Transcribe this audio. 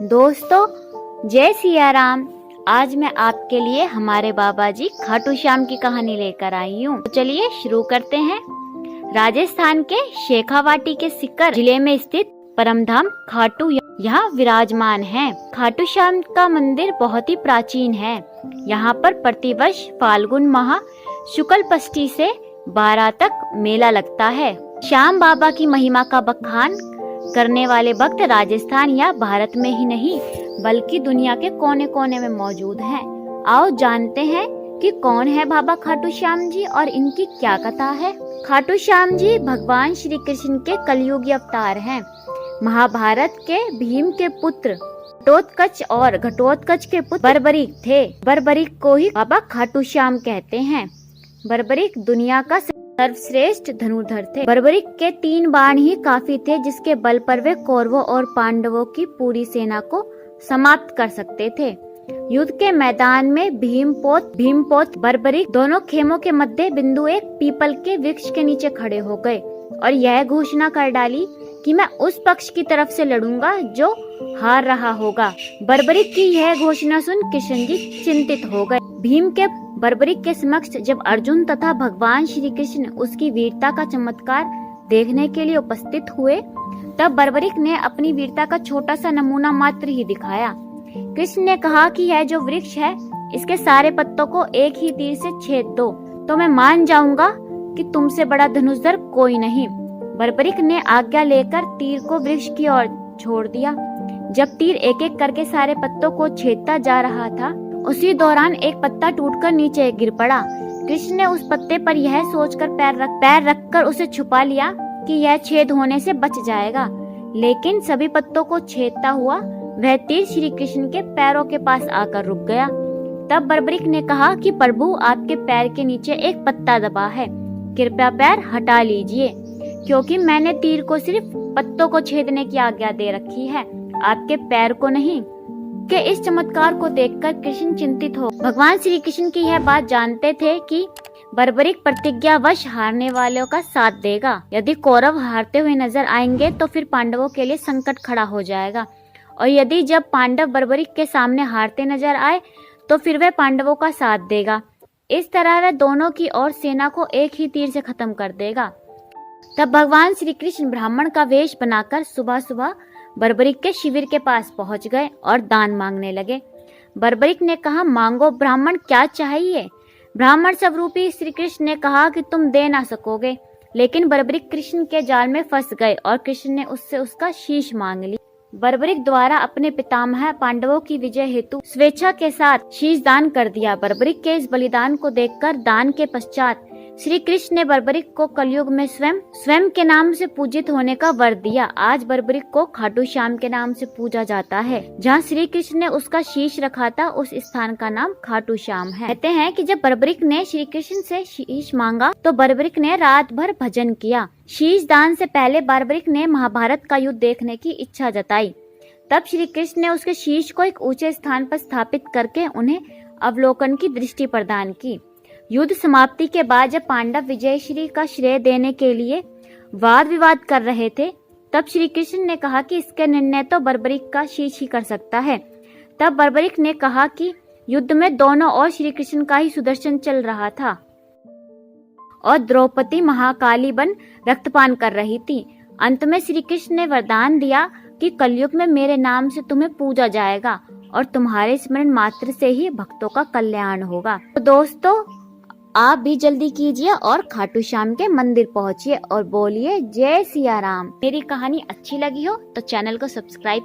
दोस्तों, जय सिया राम। आज मैं आपके लिए हमारे बाबा जी खाटू श्याम की कहानी लेकर आई हूँ। तो चलिए शुरू करते हैं। राजस्थान के शेखावाटी के सीकर जिले में स्थित परमधाम खाटू यहाँ विराजमान है। खाटू श्याम का मंदिर बहुत ही प्राचीन है। यहाँ पर प्रतिवर्ष फाल्गुन माह शुक्ल पष्ठी से 12 तक मेला लगता है। श्याम बाबा की महिमा का बखान करने वाले भक्त राजस्थान या भारत में ही नहीं बल्कि दुनिया के कोने कोने में मौजूद हैं। आओ जानते हैं कि कौन है बाबा खाटू श्याम जी और इनकी क्या कथा है। खाटू श्याम जी भगवान श्री कृष्ण के कलयुगी अवतार हैं। महाभारत के भीम के पुत्र घटोत्कच और घटोत्कच के पुत्र बर्बरीक थे। बर्बरीक को ही बाबा खाटू श्याम कहते हैं। बर्बरीक दुनिया का सर्वश्रेष्ठ धनुर्धर थे। बर्बरीक के 3 बाण ही काफी थे जिसके बल पर वे कौरवों और पांडवों की पूरी सेना को समाप्त कर सकते थे। युद्ध के मैदान में भीमपोत बर्बरीक दोनों खेमों के मध्य बिंदु एक पीपल के वृक्ष के नीचे खड़े हो गए और यह घोषणा कर डाली कि मैं उस पक्ष की तरफ से लड़ूंगा जो हार रहा होगा। बर्बरीक की यह घोषणा सुन कृष्ण जी चिंतित हो गए। भीम के बर्बरीक के समक्ष जब अर्जुन तथा भगवान श्री कृष्ण उसकी वीरता का चमत्कार देखने के लिए उपस्थित हुए तब बर्बरीक ने अपनी वीरता का छोटा सा नमूना मात्र ही दिखाया। कृष्ण ने कहा कि यह जो वृक्ष है इसके सारे पत्तों को एक ही तीर से छेद दो तो मैं मान जाऊंगा कि तुमसे बड़ा धनुषधर कोई नहीं। बर्बरीक ने आज्ञा लेकर तीर को वृक्ष की ओर छोड़ दिया। जब तीर एक एक करके सारे पत्तों को छेदता जा रहा था उसी दौरान एक पत्ता टूटकर नीचे गिर पड़ा। कृष्ण ने उस पत्ते पर यह सोचकर पैर रखकर उसे छुपा लिया कि यह छेद होने से बच जाएगा, लेकिन सभी पत्तों को छेदता हुआ वह तीर श्री कृष्ण के पैरों के पास आकर रुक गया। तब बर्बरीक ने कहा कि प्रभु, आपके पैर के नीचे एक पत्ता दबा है, कृपया पैर हटा लीजिए क्योंकि मैंने तीर को सिर्फ पत्तों को छेदने की आज्ञा दे रखी है, आपके पैर को नहीं। के इस चमत्कार को देखकर कृष्ण चिंतित हो। भगवान श्री कृष्ण की यह बात जानते थे कि बर्बरीक प्रतिज्ञावश हारने वालों का साथ देगा। यदि कौरव हारते हुए नजर आएंगे तो फिर पांडवों के लिए संकट खड़ा हो जाएगा और यदि जब पांडव बर्बरीक के सामने हारते नजर आए तो फिर वह पांडवों का साथ देगा। इस तरह वह दोनों की ओर सेना को एक ही तीर से खत्म कर देगा। तब भगवान श्री कृष्ण ब्राह्मण का वेश बनाकर सुबह सुबह बर्बरीक के शिविर के पास पहुंच गए और दान मांगने लगे। बर्बरीक ने कहा, मांगो ब्राह्मण, क्या चाहिए। ब्राह्मण स्वरूपी श्री कृष्ण ने कहा कि तुम दे ना सकोगे, लेकिन बर्बरीक कृष्ण के जाल में फंस गए और कृष्ण ने उससे उसका शीश मांग ली। बर्बरीक द्वारा अपने पितामह पांडवों की विजय हेतु स्वेच्छा के साथ शीश दान कर दिया। बर्बरीक के इस बलिदान को देखकर दान के पश्चात श्री कृष्ण ने बर्बरीक को कलयुग में स्वयं के नाम से पूजित होने का वर दिया। आज बर्बरीक को खाटू श्याम के नाम से पूजा जाता है। जहाँ श्री कृष्ण ने उसका शीश रखा था उस स्थान का नाम खाटू श्याम है। कहते हैं कि जब बर्बरीक ने श्री कृष्ण से शीश मांगा तो बर्बरीक ने रात भर भजन किया। शीश दान से पहले बर्बरीक ने महाभारत का युद्ध देखने की इच्छा जताई। तब श्री कृष्ण ने उसके शीश को एक ऊंचे स्थान पर स्थापित करके उन्हें अवलोकन की दृष्टि प्रदान की। युद्ध समाप्ति के बाद जब पांडव विजयश्री का श्रेय देने के लिए वाद विवाद कर रहे थे तब श्री कृष्ण ने कहा कि इसके निर्णय तो बर्बरीक का शीश ही कर सकता है। तब बर्बरीक ने कहा कि युद्ध में दोनों ओर श्री कृष्ण का ही सुदर्शन चल रहा था और द्रौपदी महाकाली बन रक्तपान कर रही थी। अंत में श्री कृष्ण ने वरदान दिया कि कलयुग में मेरे नाम से तुम्हें पूजा जाएगा और तुम्हारे स्मरण मात्र से ही भक्तों का कल्याण होगा। तो दोस्तों, आप भी जल्दी कीजिए और खाटू श्याम के मंदिर पहुंचिए और बोलिए जय सिया राम। मेरी कहानी अच्छी लगी हो तो चैनल को सब्सक्राइब